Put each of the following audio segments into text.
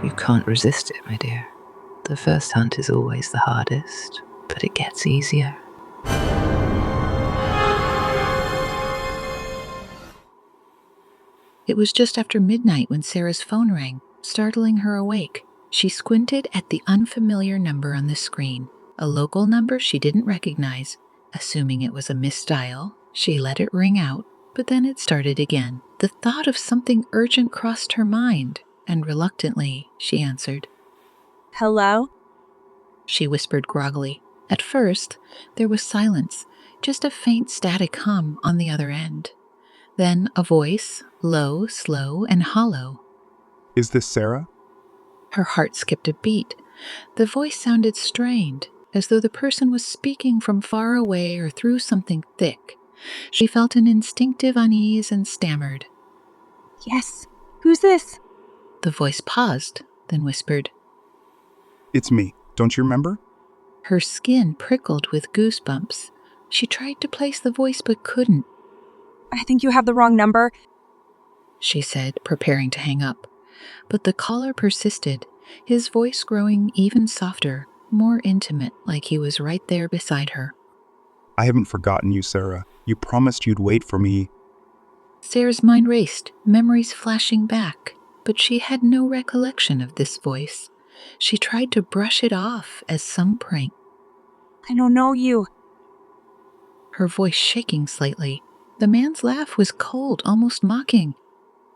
You can't resist it, my dear. The first hunt is always the hardest, but it gets easier. It was just after midnight when Sarah's phone rang, startling her awake. She squinted at the unfamiliar number on the screen, a local number she didn't recognize. Assuming it was a misdial, she let it ring out, but then it started again. The thought of something urgent crossed her mind, and reluctantly, she answered. Hello? She whispered groggily. At first, there was silence, just a faint static hum on the other end. Then a voice, low, slow, and hollow. Is this Sarah? Her heart skipped a beat. The voice sounded strained, as though the person was speaking from far away or through something thick. She felt an instinctive unease and stammered. Yes. Who's this? The voice paused, then whispered. It's me. Don't you remember? Her skin prickled with goosebumps. She tried to place the voice but couldn't. I think you have the wrong number, she said, preparing to hang up. But the caller persisted, his voice growing even softer, more intimate, like he was right there beside her. I haven't forgotten you, Sarah. You promised you'd wait for me. Sarah's mind raced, memories flashing back, but she had no recollection of this voice. She tried to brush it off as some prank. I don't know you. Her voice shaking slightly. The man's laugh was cold, almost mocking.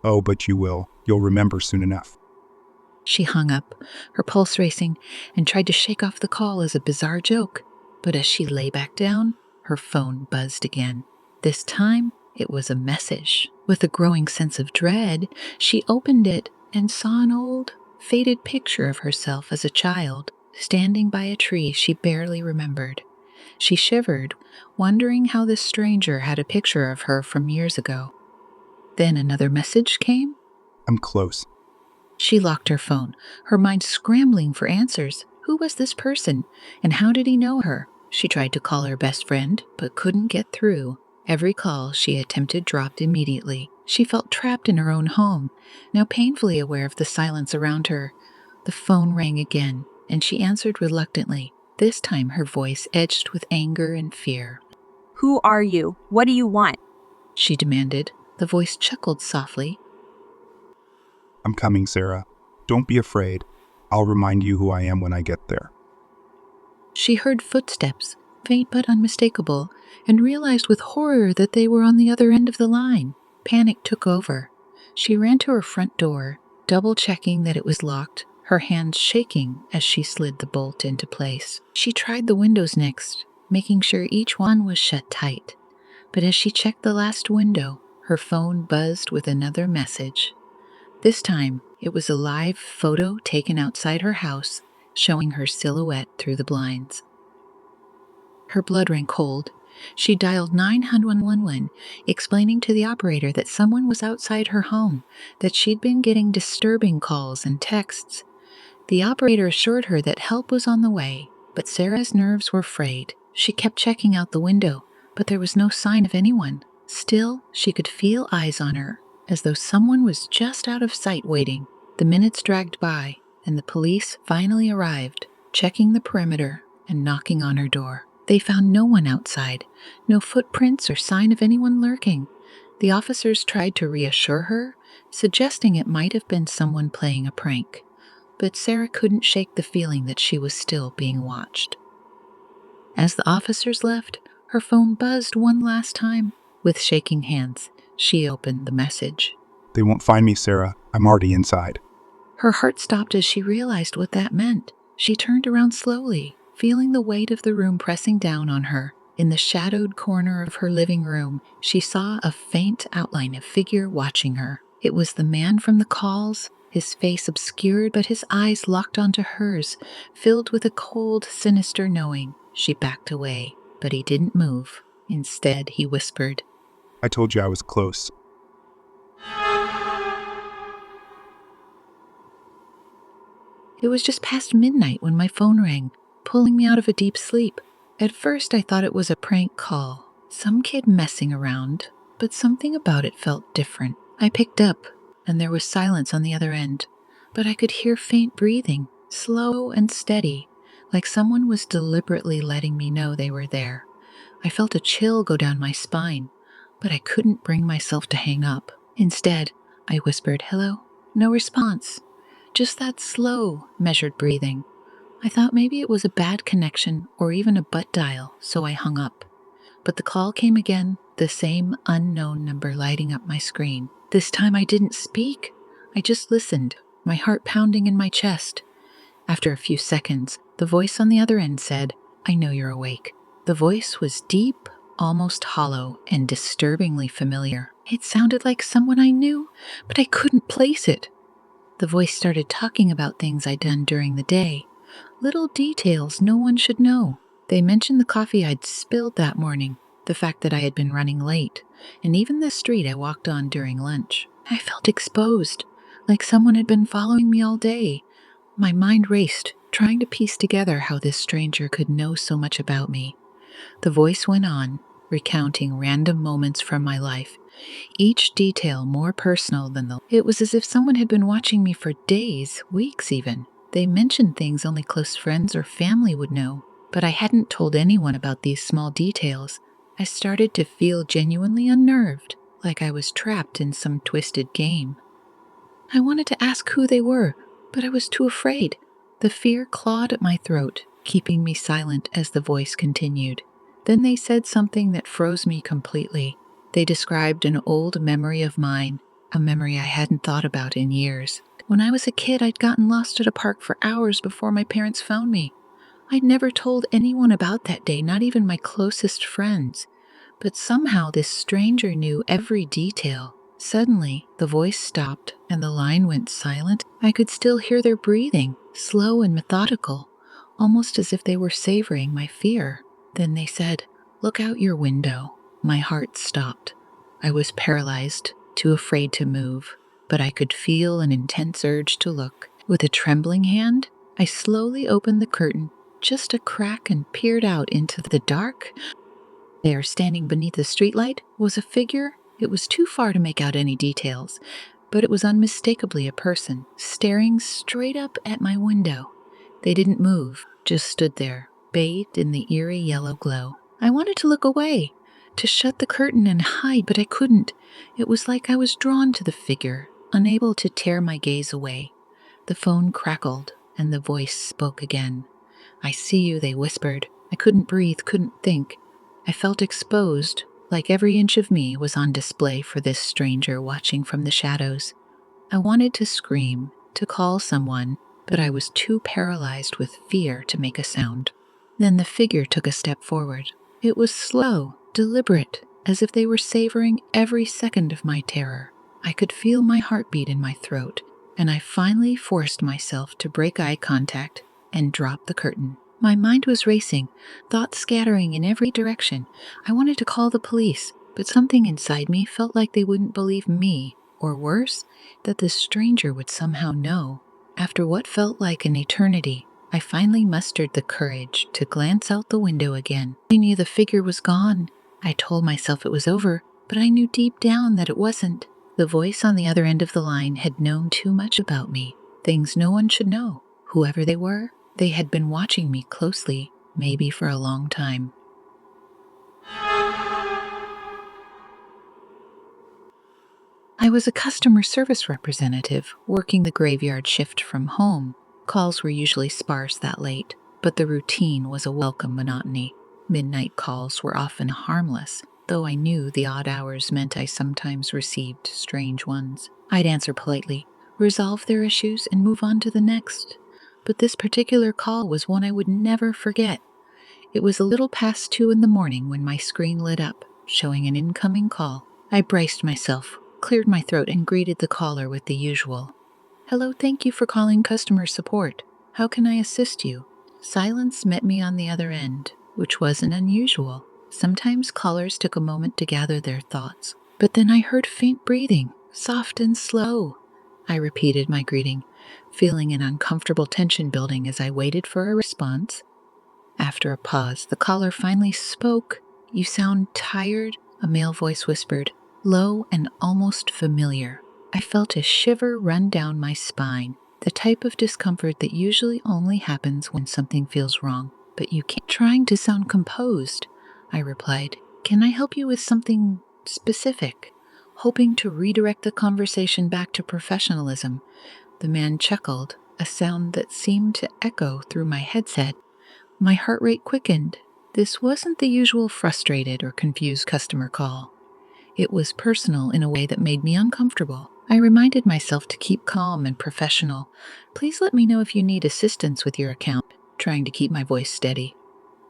Oh, but you will. You'll remember soon enough. She hung up, her pulse racing, and tried to shake off the call as a bizarre joke. But as she lay back down, her phone buzzed again. This time, it was a message. With a growing sense of dread, she opened it and saw an old, faded picture of herself as a child, standing by a tree she barely remembered. She shivered, wondering how this stranger had a picture of her from years ago. Then another message came. I'm close. She locked her phone, her mind scrambling for answers. Who was this person, and how did he know her? She tried to call her best friend, but couldn't get through. Every call she attempted dropped immediately. She felt trapped in her own home, now painfully aware of the silence around her. The phone rang again, and she answered reluctantly. This time her voice edged with anger and fear. Who are you? What do you want? She demanded. The voice chuckled softly. I'm coming, Sarah. Don't be afraid. I'll remind you who I am when I get there. She heard footsteps, faint but unmistakable, and realized with horror that they were on the other end of the line. Panic took over. She ran to her front door, double-checking that it was locked, her hands shaking as she slid the bolt into place. She tried the windows next, making sure each one was shut tight. But as she checked the last window, her phone buzzed with another message. This time, it was a live photo taken outside her house, showing her silhouette through the blinds. Her blood ran cold. She dialed 911, explaining to the operator that someone was outside her home, that she'd been getting disturbing calls and texts. The operator assured her that help was on the way, but Sarah's nerves were frayed. She kept checking out the window, but there was no sign of anyone. Still, she could feel eyes on her, as though someone was just out of sight waiting. The minutes dragged by, and the police finally arrived, checking the perimeter and knocking on her door. They found no one outside, no footprints or sign of anyone lurking. The officers tried to reassure her, suggesting it might have been someone playing a prank. But Sarah couldn't shake the feeling that she was still being watched. As the officers left, her phone buzzed one last time. With shaking hands, she opened the message. They won't find me, Sarah. I'm already inside. Her heart stopped as she realized what that meant. She turned around slowly, feeling the weight of the room pressing down on her. In the shadowed corner of her living room, she saw a faint outline of figure watching her. It was the man from the calls, his face obscured but his eyes locked onto hers, filled with a cold, sinister knowing. She backed away, but he didn't move. Instead, he whispered, I told you I was close. It was just past midnight when my phone rang, pulling me out of a deep sleep. At first, I thought it was a prank call, some kid messing around, but something about it felt different. I picked up, and there was silence on the other end. but I could hear faint breathing, slow and steady, like someone was deliberately letting me know they were there. I felt a chill go down my spine, but I couldn't bring myself to hang up. Instead, I whispered, "Hello?" No response. Just that slow, measured breathing. I thought maybe it was a bad connection or even a butt dial, so I hung up. But the call came again, the same unknown number lighting up my screen. This time I didn't speak. I just listened, my heart pounding in my chest. After a few seconds, the voice on the other end said, "I know you're awake." The voice was deep, almost hollow, and disturbingly familiar. It sounded like someone I knew, but I couldn't place it. The voice started talking about things I'd done during the day, little details no one should know. They mentioned the coffee I'd spilled that morning, the fact that I had been running late, and even the street I walked on during lunch. I felt exposed, like someone had been following me all day. My mind raced, trying to piece together how this stranger could know so much about me. The voice went on, recounting random moments from my life, each detail more personal than the. It was as if someone had been watching me for days, weeks even. They mentioned things only close friends or family would know, but I hadn't told anyone about these small details. I started to feel genuinely unnerved, like I was trapped in some twisted game. I wanted to ask who they were, but I was too afraid. The fear clawed at my throat, keeping me silent as the voice continued. Then they said something that froze me completely. They described an old memory of mine, a memory I hadn't thought about in years. When I was a kid, I'd gotten lost at a park for hours before my parents found me. I'd never told anyone about that day, not even my closest friends. But somehow this stranger knew every detail. Suddenly, the voice stopped and the line went silent. I could still hear their breathing, slow and methodical, almost as if they were savoring my fear. Then they said, "Look out your window." My heart stopped. I was paralyzed, too afraid to move, but I could feel an intense urge to look. With a trembling hand, I slowly opened the curtain, just a crack, and peered out into the dark. There, standing beneath the streetlight, was a figure. It was too far to make out any details, but it was unmistakably a person, staring straight up at my window. They didn't move, just stood there, bathed in the eerie yellow glow. I wanted to look away, to shut the curtain and hide, but I couldn't. It was like I was drawn to the figure, unable to tear my gaze away. The phone crackled, and the voice spoke again. "I see you," they whispered. I couldn't breathe, couldn't think. I felt exposed, like every inch of me was on display for this stranger watching from the shadows. I wanted to scream, to call someone, but I was too paralyzed with fear to make a sound. Then the figure took a step forward. It was slow, deliberate, as if they were savoring every second of my terror. I could feel my heartbeat in my throat, and I finally forced myself to break eye contact and drop the curtain. My mind was racing, thoughts scattering in every direction. I wanted to call the police, but something inside me felt like they wouldn't believe me, or worse, that this stranger would somehow know. After what felt like an eternity, I finally mustered the courage to glance out the window again. I knew the figure was gone. I told myself it was over, but I knew deep down that it wasn't. The voice on the other end of the line had known too much about me, things no one should know. Whoever they were, they had been watching me closely, maybe for a long time. I was a customer service representative working the graveyard shift from home. Calls were usually sparse that late, but the routine was a welcome monotony. Midnight calls were often harmless, though I knew the odd hours meant I sometimes received strange ones. I'd answer politely, resolve their issues, and move on to the next. But this particular call was one I would never forget. It was a little past 2 in the morning when my screen lit up, showing an incoming call. I braced myself, cleared my throat, and greeted the caller with the usual, "Hello, thank you for calling customer support. How can I assist you?" Silence met me on the other end, which wasn't unusual. Sometimes callers took a moment to gather their thoughts. But then I heard faint breathing, soft and slow. I repeated my greeting, feeling an uncomfortable tension building as I waited for a response. After a pause, the caller finally spoke. "You sound tired," a male voice whispered, low and almost familiar. I felt a shiver run down my spine. The type of discomfort that usually only happens when something feels wrong. But you can't. Trying to sound composed, I replied. Can I help you with something specific? Hoping to redirect the conversation back to professionalism. The man chuckled, a sound that seemed to echo through my headset. My heart rate quickened. This wasn't the usual frustrated or confused customer call. It was personal in a way that made me uncomfortable. I reminded myself to keep calm and professional. Please let me know if you need assistance with your account, trying to keep my voice steady.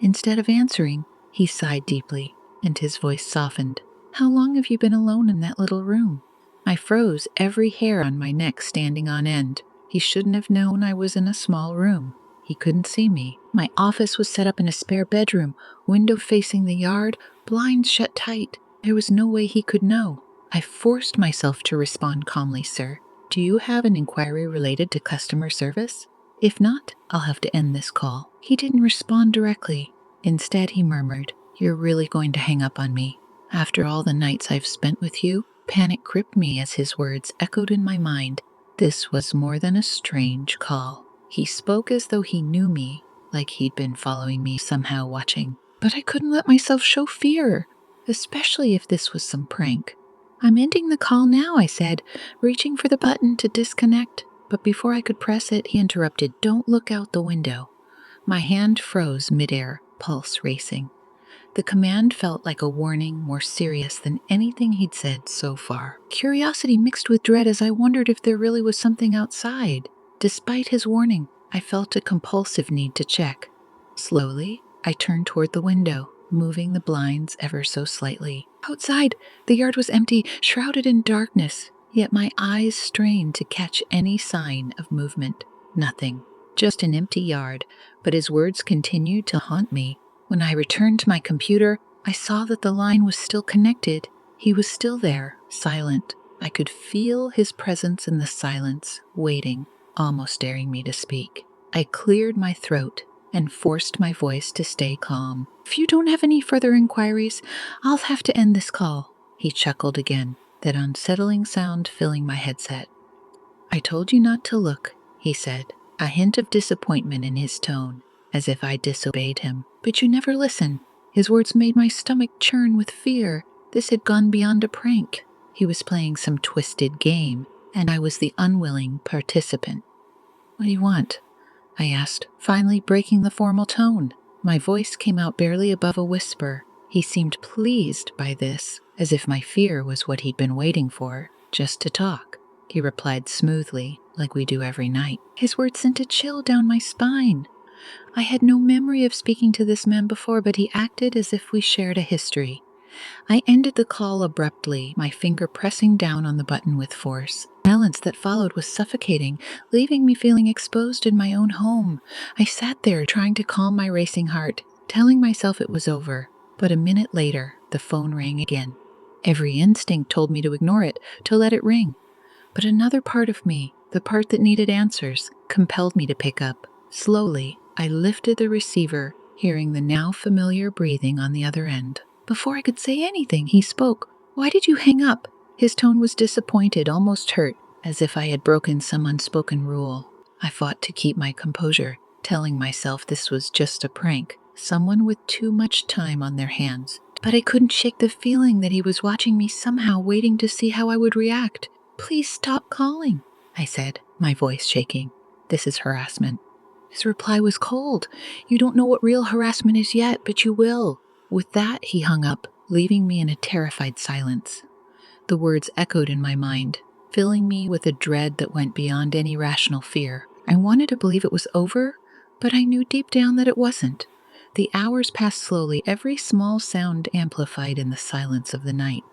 Instead of answering, he sighed deeply, and his voice softened. How long have you been alone in that little room? I froze, every hair on my neck standing on end. He shouldn't have known I was in a small room. He couldn't see me. My office was set up in a spare bedroom, window facing the yard, blinds shut tight. There was no way he could know. I forced myself to respond calmly, sir. Do you have an inquiry related to customer service? If not, I'll have to end this call. He didn't respond directly. Instead, he murmured, You're really going to hang up on me. After all the nights I've spent with you, panic gripped me as his words echoed in my mind. This was more than a strange call. He spoke as though he knew me, like he'd been following me, somehow watching. But I couldn't let myself show fear, especially if this was some prank. I'm ending the call now, I said, reaching for the button to disconnect. But before I could press it, he interrupted, Don't look out the window. My hand froze midair, pulse racing. The command felt like a warning more serious than anything he'd said so far. Curiosity mixed with dread as I wondered if there really was something outside. Despite his warning, I felt a compulsive need to check. Slowly, I turned toward the window, moving the blinds ever so slightly. Outside, the yard was empty, shrouded in darkness, yet my eyes strained to catch any sign of movement. Nothing. Just an empty yard, but his words continued to haunt me. When I returned to my computer, I saw that the line was still connected. He was still there, silent. I could feel his presence in the silence, waiting, almost daring me to speak. I cleared my throat and forced my voice to stay calm. If you don't have any further inquiries, I'll have to end this call. He chuckled again, that unsettling sound filling my headset. I told you not to look, he said, a hint of disappointment in his tone, as if I disobeyed him. But you never listen. His words made my stomach churn with fear. This had gone beyond a prank. He was playing some twisted game, and I was the unwilling participant. What do you want? I asked, finally breaking the formal tone. My voice came out barely above a whisper. He seemed pleased by this, as if my fear was what he'd been waiting for, just to talk. He replied smoothly, like we do every night. His words sent a chill down my spine. I had no memory of speaking to this man before, but he acted as if we shared a history. I ended the call abruptly, my finger pressing down on the button with force. The silence that followed was suffocating, leaving me feeling exposed in my own home. I sat there trying to calm my racing heart, telling myself it was over. But a minute later, the phone rang again. Every instinct told me to ignore it, to let it ring. But another part of me, the part that needed answers, compelled me to pick up. Slowly, I lifted the receiver, hearing the now familiar breathing on the other end. Before I could say anything, he spoke. Why did you hang up? His tone was disappointed, almost hurt, as if I had broken some unspoken rule. I fought to keep my composure, telling myself this was just a prank, someone with too much time on their hands. But I couldn't shake the feeling that he was watching me somehow, waiting to see how I would react. Please stop calling, I said, my voice shaking. This is harassment. His reply was cold. You don't know what real harassment is yet, but you will. With that, he hung up, leaving me in a terrified silence. The words echoed in my mind, filling me with a dread that went beyond any rational fear. I wanted to believe it was over, but I knew deep down that it wasn't. The hours passed slowly, every small sound amplified in the silence of the night.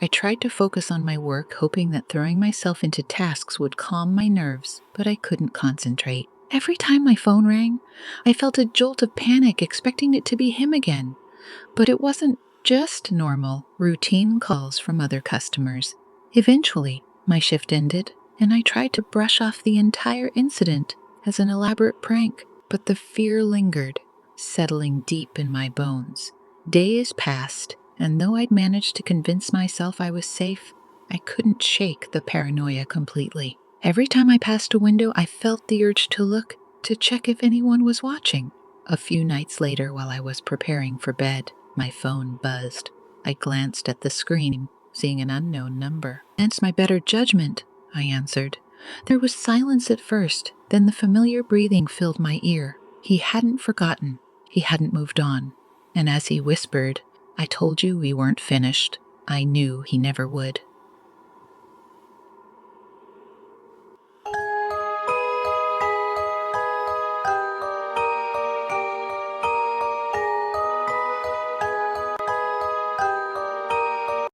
I tried to focus on my work, hoping that throwing myself into tasks would calm my nerves, but I couldn't concentrate. Every time my phone rang, I felt a jolt of panic, expecting it to be him again. But it wasn't just normal, routine calls from other customers. Eventually, my shift ended, and I tried to brush off the entire incident as an elaborate prank, but the fear lingered, settling deep in my bones. Days passed, and though I'd managed to convince myself I was safe, I couldn't shake the paranoia completely. Every time I passed a window, I felt the urge to look, to check if anyone was watching. A few nights later, while I was preparing for bed, my phone buzzed. I glanced at the screen, seeing an unknown number. Against my better judgment, I answered. There was silence at first, then the familiar breathing filled my ear. He hadn't forgotten. He hadn't moved on. And as he whispered, "I told you we weren't finished," I knew he never would.